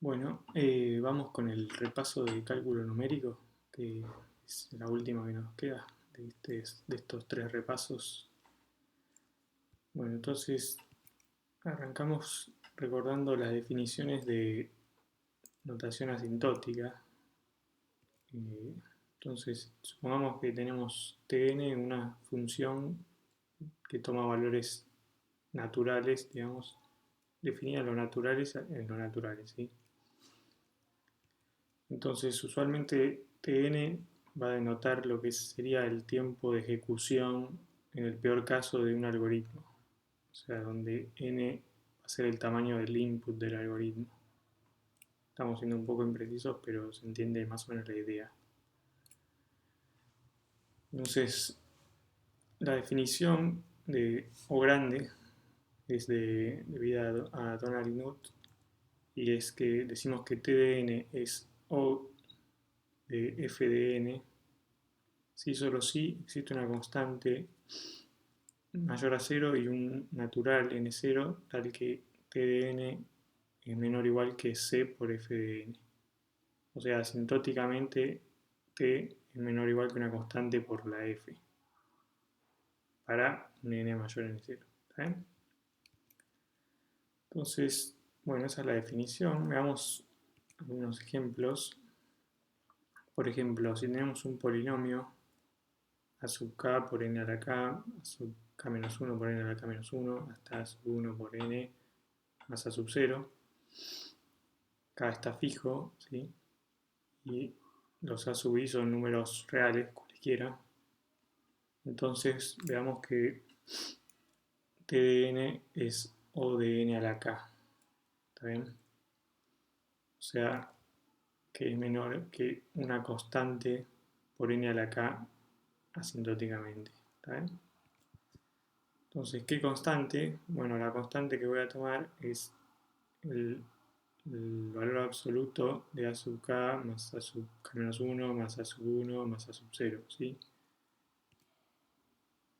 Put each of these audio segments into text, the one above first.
Bueno, vamos con el repaso de cálculo numérico, que es la última que nos queda de estos tres repasos. Bueno, entonces arrancamos recordando las definiciones de notación asintótica. Eh, entonces, supongamos que tenemos Tn, una función que toma valores naturales, digamos, definida lo naturales en lo naturales, ¿sí? Entonces, usualmente Tn va a denotar lo que sería el tiempo de ejecución en el peor caso de un algoritmo. O sea, donde n va a ser el tamaño del input del algoritmo. Estamos siendo un poco imprecisos, pero se entiende más o menos la idea. Entonces, la definición de O grande es debida a Donald Knuth, y es que decimos que T de n es O de f de n si solo si existe una constante mayor a 0 y un natural n0 tal que t de n es menor o igual que c por f de n. O sea, asintóticamente t es menor o igual que una constante por la f para un n mayor a n0. ¿Está bien? Entonces, bueno, esa es la definición. Veamos algunos ejemplos. Por ejemplo, si tenemos un polinomio a sub k por n a la k, a sub k menos 1 por n a la k menos 1, hasta a sub 1 por n más a sub 0. K está fijo, ¿sí? Y los a sub i son números reales, cualquiera. Entonces, veamos que t de n es O de n a la k. ¿Está bien? O sea, que es menor que una constante por n a la k asintóticamente. ¿Está bien? Entonces, ¿qué constante? Bueno, la constante que voy a tomar es el valor absoluto de a sub k más a sub k menos 1 más a sub 1 más a sub 0, ¿sí?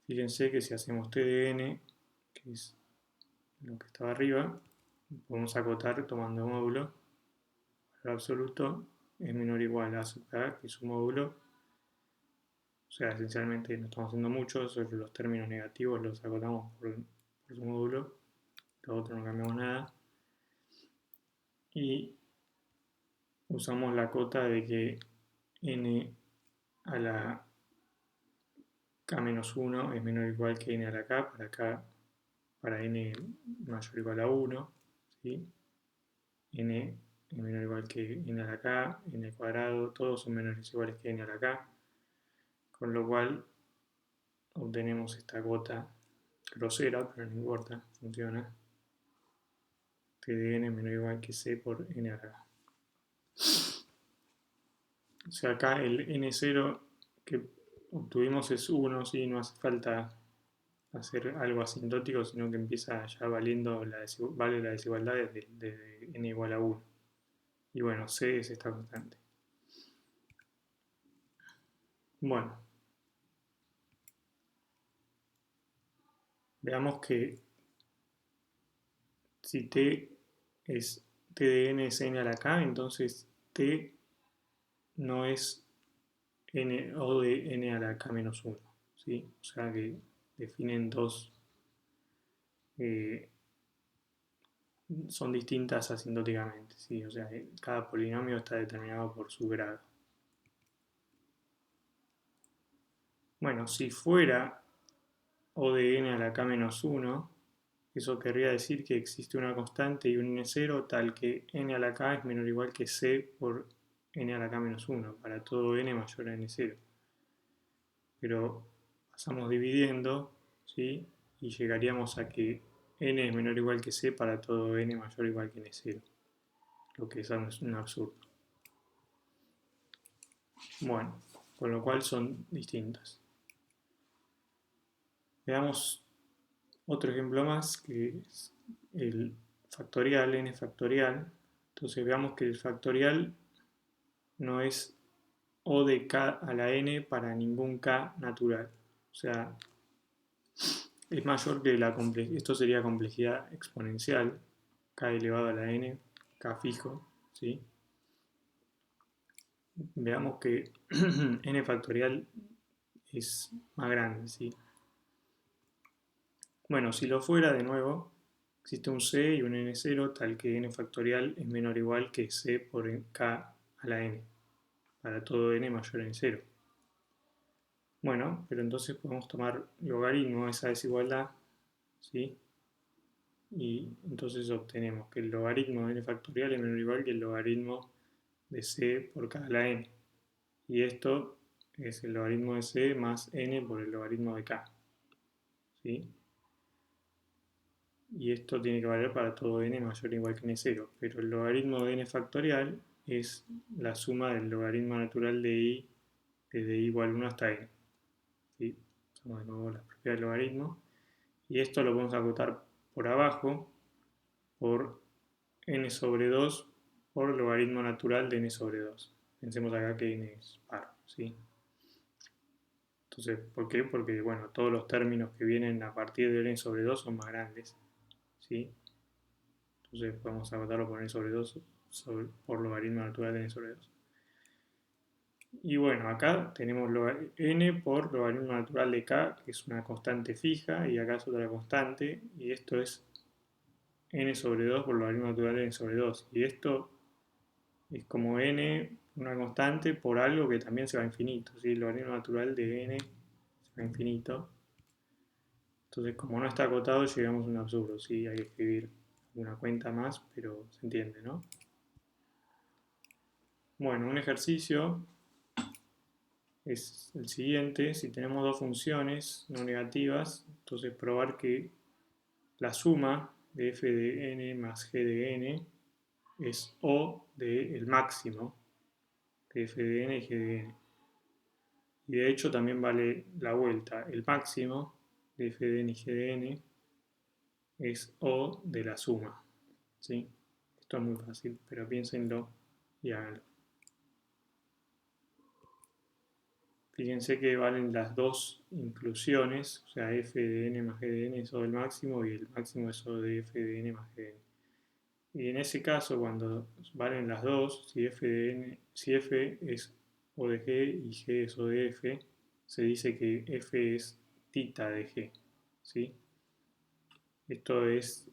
Fíjense que si hacemos t de n, que es lo que estaba arriba, podemos acotar tomando módulo. El valor absoluto es menor o igual a a sub k, que es su módulo. O sea, esencialmente no estamos haciendo mucho, solo los términos negativos los acotamos por su módulo. Lo otro no cambiamos nada. Y usamos la cota de que n a la k-1 es menor o igual que n a la k para n mayor o igual a 1, ¿sí? N es menor o igual que n a la k, n al cuadrado, todos son menores o iguales que n a la k, con lo cual obtenemos esta cota grosera, pero no importa, funciona. T de n es menor o igual que c por n a la k. O sea, acá el n0 que obtuvimos es 1, ¿sí? No hace falta hacer algo asintótico, sino que empieza ya valiendo vale la desigualdad de n igual a 1. Y bueno, c es esta constante. Bueno, veamos que si t es t de n es n a la k, entonces t no es n o de n a la k menos 1, ¿sí? O sea que definen dos, son distintas asintóticamente, ¿sí? O sea, cada polinomio está determinado por su grado. Bueno, si fuera O de n a la k menos 1, eso querría decir que existe una constante y un n0 tal que n a la k es menor o igual que c por n a la k menos 1 para todo n mayor a n0. Pero pasamos dividiendo, ¿sí? Y llegaríamos a que n es menor o igual que c para todo n mayor o igual que n0, lo que es un absurdo. Bueno, con lo cual son distintas. Veamos otro ejemplo más, que es el factorial, n factorial. Entonces veamos que el factorial no es O de k a la n para ningún k natural. O sea, es mayor que la complejidad. Esto sería complejidad exponencial, k elevado a la n, k fijo, ¿sí? Veamos que n factorial es más grande, ¿sí? Bueno, si lo fuera, de nuevo, existe un c y un n0 tal que n factorial es menor o igual que c por k a la n, para todo n mayor a n0. Bueno, pero entonces podemos tomar logaritmo de esa desigualdad, ¿sí? Y entonces obtenemos que el logaritmo de n factorial es menor o igual que el logaritmo de c por k a la n. Y esto es el logaritmo de c más n por el logaritmo de k, ¿sí? Y esto tiene que valer para todo n mayor o igual que n0, pero el logaritmo de n factorial es la suma del logaritmo natural de i desde i igual 1 hasta n, ¿sí? Usamos de nuevo las propiedades del logaritmo, y esto lo podemos acotar por abajo por n sobre 2 por logaritmo natural de n sobre 2. Pensemos acá que n es par, ¿sí? Entonces, ¿por qué? Porque, bueno, todos los términos que vienen a partir de n sobre 2 son más grandes, ¿sí? Entonces podemos agotarlo por n sobre 2 por logaritmo natural de n sobre 2. Y bueno, acá tenemos n por logaritmo natural de k, que es una constante fija, y acá es otra constante, y esto es n sobre 2 por logaritmo natural de n sobre 2. Y esto es como n, una constante, por algo que también se va a infinito, ¿sí? El logaritmo natural de n se va a infinito. Entonces, como no está acotado, llegamos a un absurdo, ¿sí? Hay que escribir una cuenta más, pero se entiende, ¿no? Bueno, un ejercicio es el siguiente. Si tenemos dos funciones no negativas, entonces probar que la suma de f de n más g de n es O del máximo de f de n y g de n. Y de hecho también vale la vuelta. El máximo de f de n y g de n es O de la suma, ¿sí? Esto es muy fácil, pero piénsenlo y háganlo. Fíjense que valen las dos inclusiones, o sea, f de n más g de n es O del máximo y el máximo es O de f de n más g de n. Y en ese caso, cuando valen las dos, si f es O de g y g es O de f, se dice que f es tita de g, ¿sí? Esto es,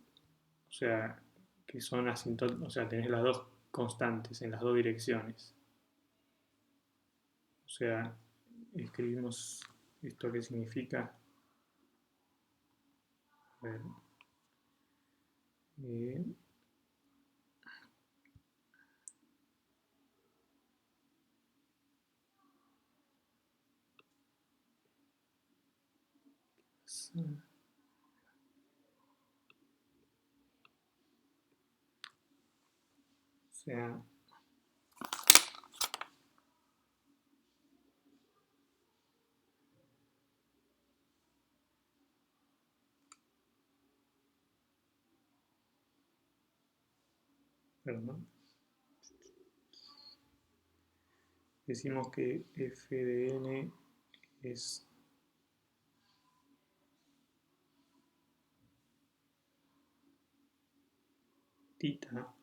o sea, que son asintóticos, o sea, tenés las dos constantes en las dos direcciones. O sea, escribimos esto que significa. A ver, eh, o sea, perdón, decimos que f de n es tita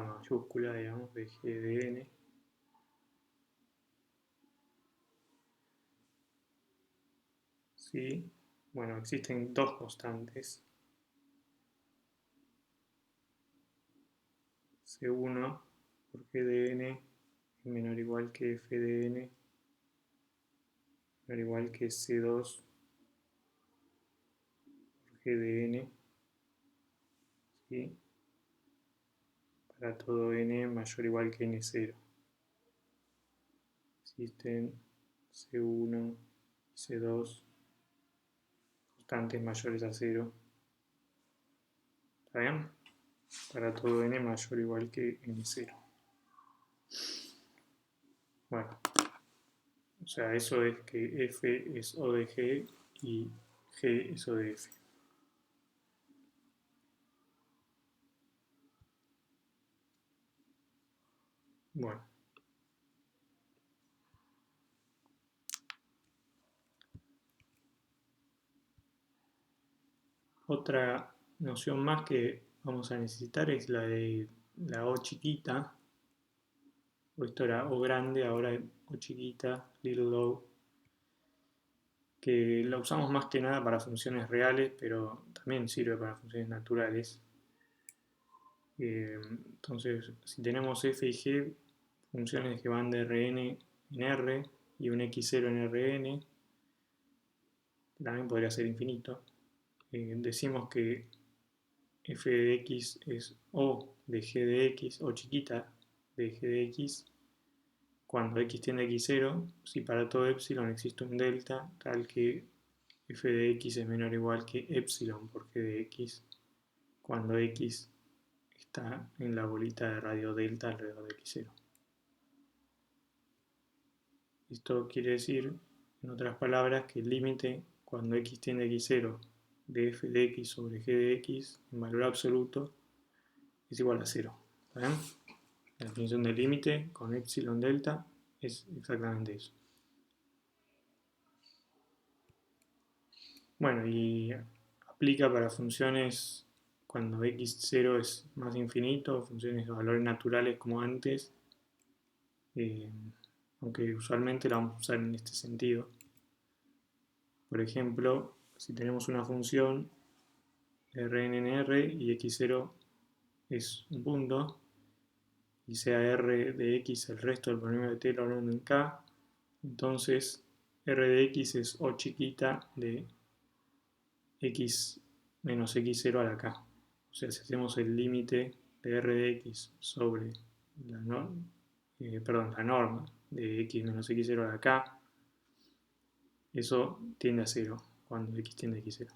mayúscula, digamos, de g de n. ¿Sí? Bueno, existen dos constantes, C1 por g de n es menor o igual que f de n, menor o igual que C2 por g de n, ¿sí? Para todo n mayor o igual que n0. Existen C1 y C2 constantes mayores a 0. ¿Está bien? Para todo n mayor o igual que n0. Bueno, o sea, eso es que f es O de g y g es O de f. Bueno. Otra noción más que vamos a necesitar es la de la O chiquita, o esto era O grande, ahora O chiquita, little o, que la usamos más que nada para funciones reales, pero también sirve para funciones naturales. Entonces, si tenemos f y g, funciones que van de Rn en R y un x0 en Rn, también podría ser infinito, decimos que f de x es O de g de x, o chiquita de g de x, cuando x tiende a x0, si para todo epsilon existe un delta, tal que f de x es menor o igual que epsilon por g de x, cuando x está en la bolita de radio delta alrededor de x0. Esto quiere decir, en otras palabras, que el límite cuando x tiende a x0 de f de x sobre g de x en valor absoluto es igual a 0. ¿Está bien? La definición del límite con epsilon delta es exactamente eso. Bueno, y aplica para funciones cuando x0 es más infinito, funciones de valores naturales como antes, aunque usualmente la vamos a usar en este sentido. Por ejemplo, si tenemos una función Rn en R y x0 es un punto, y sea R de X el resto del polinomio de Taylor en K, entonces R de X es O chiquita de X menos X0 a la K. O sea, si hacemos el límite de R de X sobre la norma de X menos X0 a la K, eso tiende a 0 cuando X tiende a X0.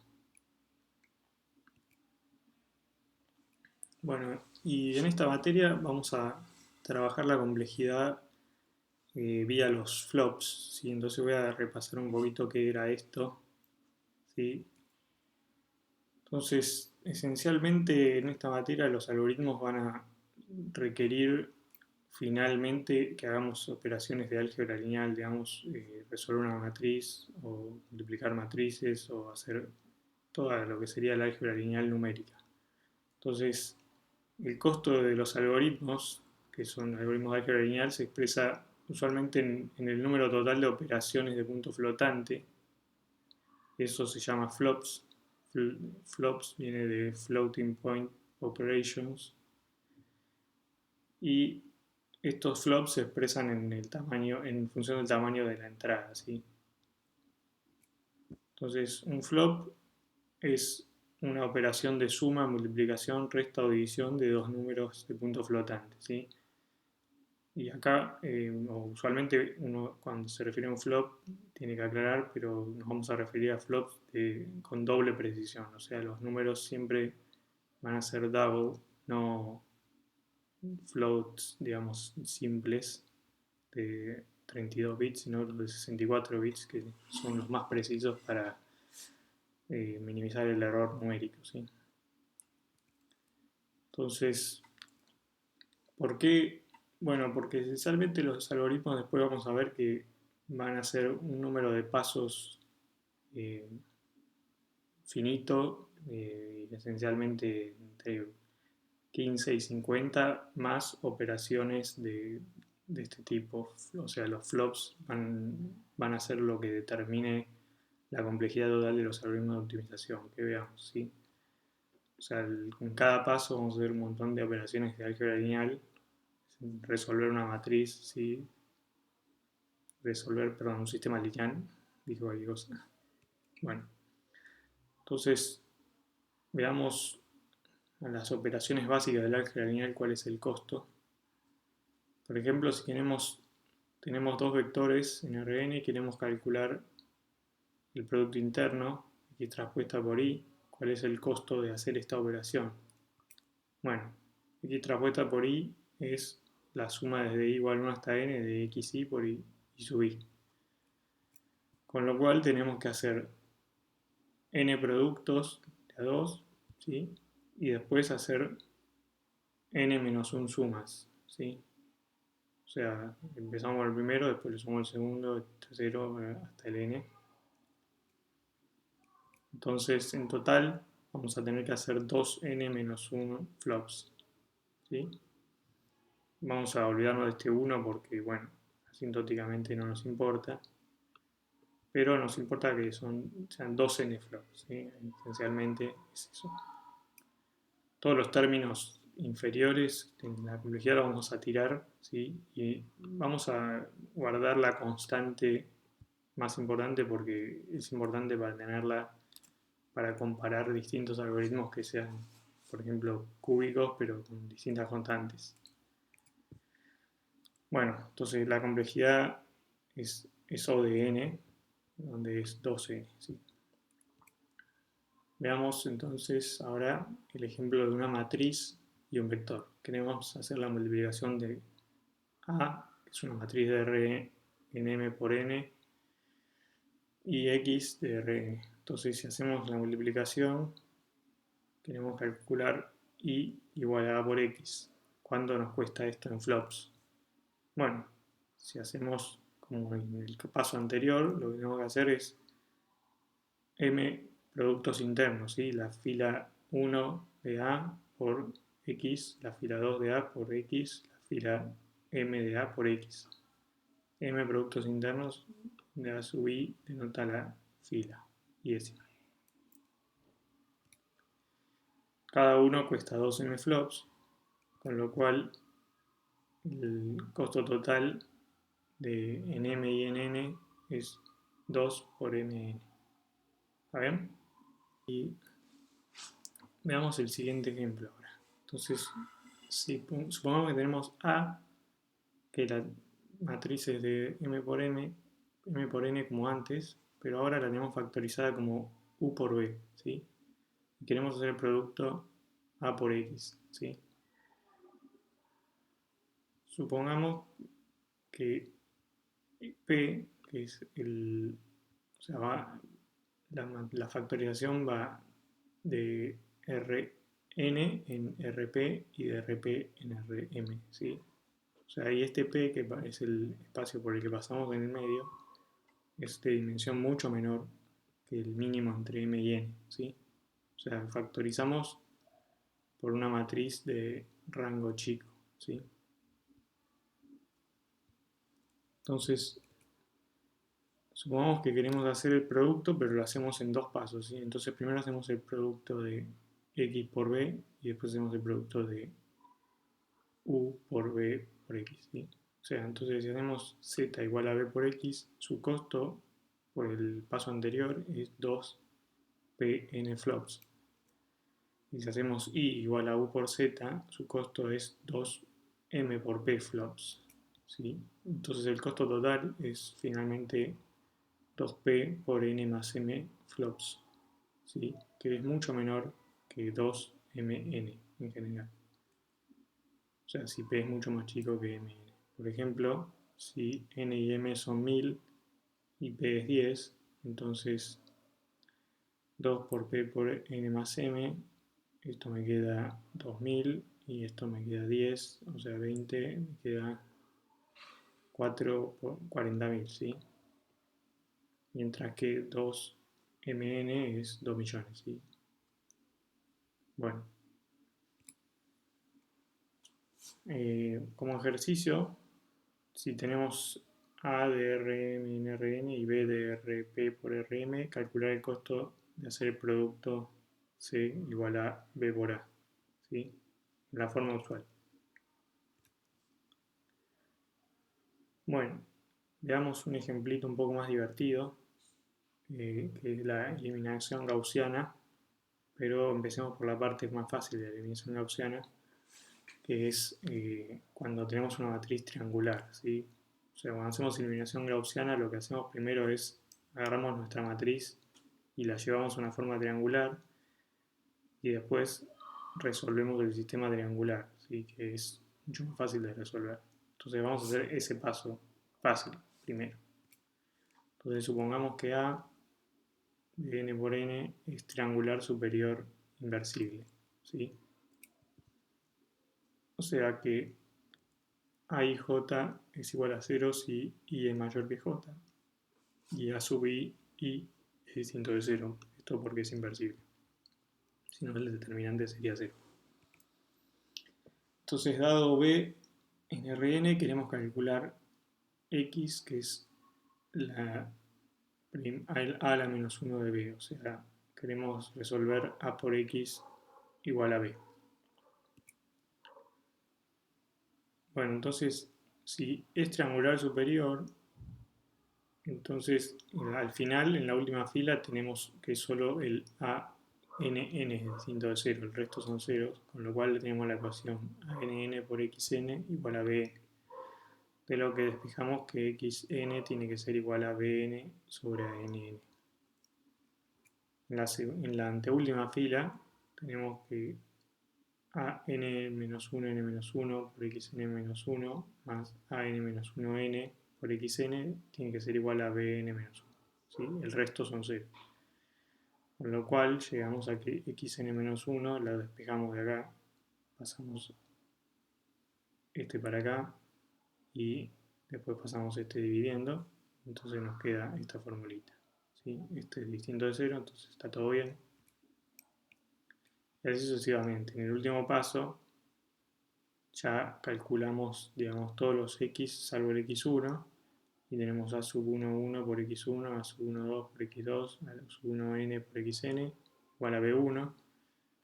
Bueno, y en esta materia vamos a trabajar la complejidad vía los flops, ¿sí? Entonces voy a repasar un poquito qué era esto, ¿sí? Entonces, esencialmente en esta materia los algoritmos van a requerir finalmente que hagamos operaciones de álgebra lineal, digamos, resolver una matriz o multiplicar matrices o hacer todo lo que sería la álgebra lineal numérica. Entonces, el costo de los algoritmos, que son algoritmos de álgebra lineal, se expresa usualmente en el número total de operaciones de punto flotante. Eso se llama flops. Flops viene de floating point operations. Y estos flops se expresan en el tamaño, en función del tamaño de la entrada, ¿sí? Entonces, un flop es una operación de suma, multiplicación, resta o división de dos números de punto flotante, ¿sí? Y acá, usualmente uno cuando se refiere a un flop tiene que aclarar, pero nos vamos a referir a flops con doble precisión, o sea, los números siempre van a ser double, no floats, digamos, simples de 32 bits, sino los de 64 bits, que son los más precisos para minimizar el error numérico, ¿sí? Entonces, ¿por qué? Bueno, porque esencialmente los algoritmos después vamos a ver que van a ser un número de pasos eh, finito, esencialmente entre 15 y 50 más operaciones de este tipo. O sea, los flops van a ser lo que determine la complejidad total de los algoritmos de optimización que veamos, ¿sí? O sea, en cada paso vamos a ver un montón de operaciones de álgebra lineal, resolver una matriz, ¿sí? Un sistema lineal, dijo cualquier cosa. Bueno, entonces veamos a las operaciones básicas del álgebra lineal cuál es el costo. Por ejemplo, si tenemos dos vectores en Rn y queremos calcular el producto interno, x transpuesta por y, ¿cuál es el costo de hacer esta operación? Bueno, x transpuesta por y es la suma desde y igual 1 hasta n de xy por y sub y. Con lo cual tenemos que hacer n productos de a 2, ¿sí? Y después hacer n menos 1 sumas, ¿sí? O sea, empezamos por el primero, después le sumo el segundo, el tercero, hasta el n. Entonces, en total, vamos a tener que hacer 2n menos 1 flops, ¿sí? Vamos a olvidarnos de este 1 porque, bueno, asintóticamente no nos importa, pero nos importa que sean 2 n flops, ¿sí? Esencialmente es eso. Todos los términos inferiores en la complejidad los vamos a tirar, ¿sí? Y vamos a guardar la constante más importante porque es importante para tenerla para comparar distintos algoritmos que sean, por ejemplo, cúbicos, pero con distintas constantes. Bueno, entonces la complejidad es O de n, donde es 2n. ¿Sí? Veamos entonces ahora el ejemplo de una matriz y un vector. Queremos hacer la multiplicación de A, que es una matriz de R en m por n, y X de Rn. Entonces, si hacemos la multiplicación, queremos calcular Y igual a A por X. ¿Cuánto nos cuesta esto en flops? Bueno, si hacemos como en el paso anterior, lo que tenemos que hacer es M productos internos, ¿sí? La fila 1 de A por X, la fila 2 de A por X, la fila M de A por X. M productos internos de A sub I denota la fila y décima. Cada uno cuesta 2 M flops, con lo cual el costo total en M y en N es 2 por MN. ¿Está bien? Y veamos el siguiente ejemplo ahora. Entonces, si supongamos que tenemos A, que la matriz es de M por N como antes, pero ahora la tenemos factorizada como U por B, ¿sí? Y queremos hacer el producto A por X, ¿sí? Supongamos que P, que es o sea, la factorización va de Rn en Rp y de Rp en Rm, ¿sí? O sea, y este P, que es el espacio por el que pasamos en el medio, es de dimensión mucho menor que el mínimo entre M y N, ¿sí? O sea, factorizamos por una matriz de rango chico, ¿sí? Entonces, supongamos que queremos hacer el producto, pero lo hacemos en dos pasos, ¿sí? Entonces primero hacemos el producto de X por B y después hacemos el producto de U por B por X, ¿sí? O sea, entonces si hacemos Z igual a B por X, su costo por el paso anterior es 2Pn flops. Y si hacemos I igual a U por Z, su costo es 2M por P flops, ¿sí? Entonces el costo total es finalmente 2P por N más M flops, ¿sí? Que es mucho menor que 2MN en general. O sea, si P es mucho más chico que MN. Por ejemplo, si N y M son 1000 y P es 10, entonces 2 por P por N más M, esto me queda 2000 y esto me queda 10, o sea 20, me queda 4 por 40.000, ¿sí? Mientras que 2MN es 2 millones, ¿sí? Bueno, como ejercicio, si tenemos A de Rm en Rn y B de Rp por Rm, calcular el costo de hacer el producto C igual a B por A, ¿sí? La forma usual. Bueno, veamos un ejemplito un poco más divertido, que es la eliminación gaussiana, pero empecemos por la parte más fácil de la eliminación gaussiana, que es cuando tenemos una matriz triangular, ¿sí? O sea, cuando hacemos eliminación gaussiana, lo que hacemos primero es agarramos nuestra matriz y la llevamos a una forma triangular y después resolvemos el sistema triangular, ¿sí? Que es mucho más fácil de resolver. Entonces vamos a hacer ese paso fácil primero. Entonces supongamos que A de n por n es triangular superior inversible, ¿sí? O sea que A y J es igual a 0 si I es mayor que J. Y A sub I es distinto de 0. Esto porque es inversible. Si no, el determinante sería 0. Entonces, dado B En Rn queremos calcular x, que es la a la menos 1 de b, o sea, queremos resolver a por x igual a b. Bueno, entonces, si es triangular superior, entonces al final, en la última fila, tenemos que solo el a n es distinto de 0, el resto son ceros, con lo cual tenemos la ecuación a n por xn igual a b, de lo que despejamos que xn tiene que ser igual a bn sobre a nn. En la anteúltima fila tenemos que a n-1 n-1 por xn-1 más a n-1n por xn tiene que ser igual a bn-1. ¿Sí? El resto son 0. Con lo cual llegamos a que xn-1 la despejamos de acá, pasamos este para acá y después pasamos este dividiendo, entonces nos queda esta formulita. ¿Sí? Este es distinto de 0, entonces está todo bien. Y así sucesivamente. En el último paso ya calculamos, digamos, todos los x salvo el x1 y tenemos a sub 1, 1 por x1, a sub 1, 2 por x2, a sub 1, n por xn igual a b1.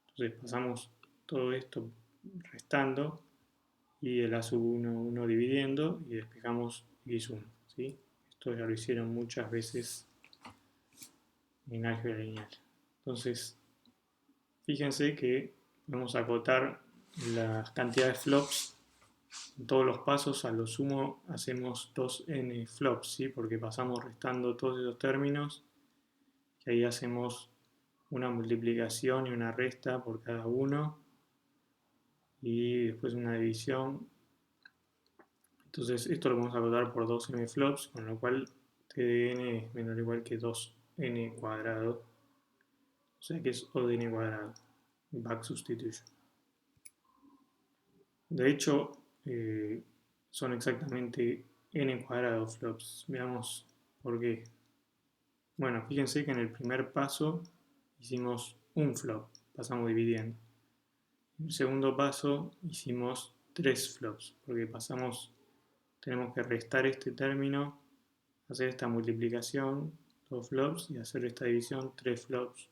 Entonces pasamos todo esto restando y el a sub 1, 1 dividiendo y despejamos x1. ¿Sí? Esto ya lo hicieron muchas veces en álgebra lineal. Entonces, fíjense que vamos a acotar las cantidades de flops en todos los pasos. A lo sumo hacemos 2n flops, ¿sí? Porque pasamos restando todos esos términos y ahí hacemos una multiplicación y una resta por cada uno y después una división. Entonces esto lo vamos a acotar por 2n flops, con lo cual t de n es menor o igual que 2n cuadrado, o sea que es o de n cuadrado, back substitution. De hecho, son exactamente n cuadrado flops. Veamos por qué. Bueno, fíjense que en el primer paso hicimos un flop, pasamos dividiendo. En el segundo paso hicimos 3 flops, porque tenemos que restar este término, hacer esta multiplicación, 2 flops, y hacer esta división, 3 flops.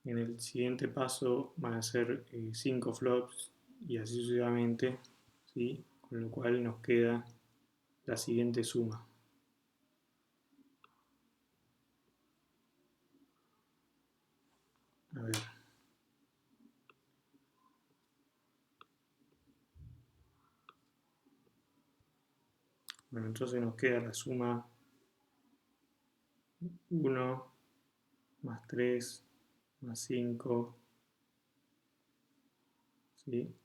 En el siguiente paso van a ser 5 flops y así sucesivamente, ¿sí? Con lo cual nos queda la siguiente suma. A ver. Bueno, entonces nos queda la suma 1 más 3 más 5, ¿sí?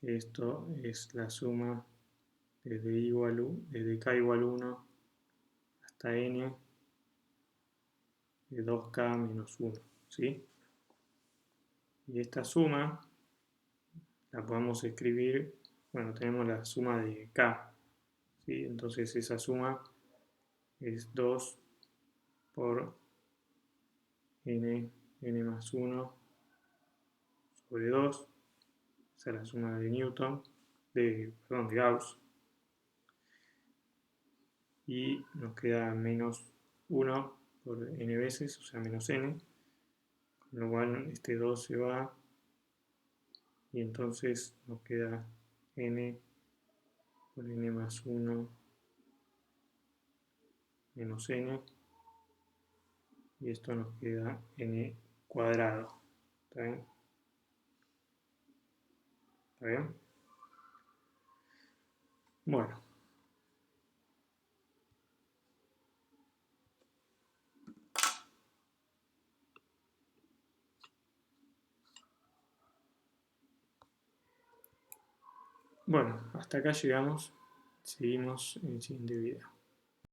Que esto es la suma desde k igual 1 hasta n de 2k menos 1, ¿sí? Y esta suma la podemos escribir, bueno, tenemos la suma de k, ¿sí? Entonces esa suma es 2 por n más 1 sobre 2, esa es la suma de Newton, de Gauss, y nos queda menos 1 por n veces, o sea, menos n, con lo cual este 2 se va, y entonces nos queda n por n más 1 menos n, y esto nos queda n cuadrado. ¿Está bien? ¿Está bien? Bueno. Bueno, hasta acá llegamos. Seguimos en el siguiente video.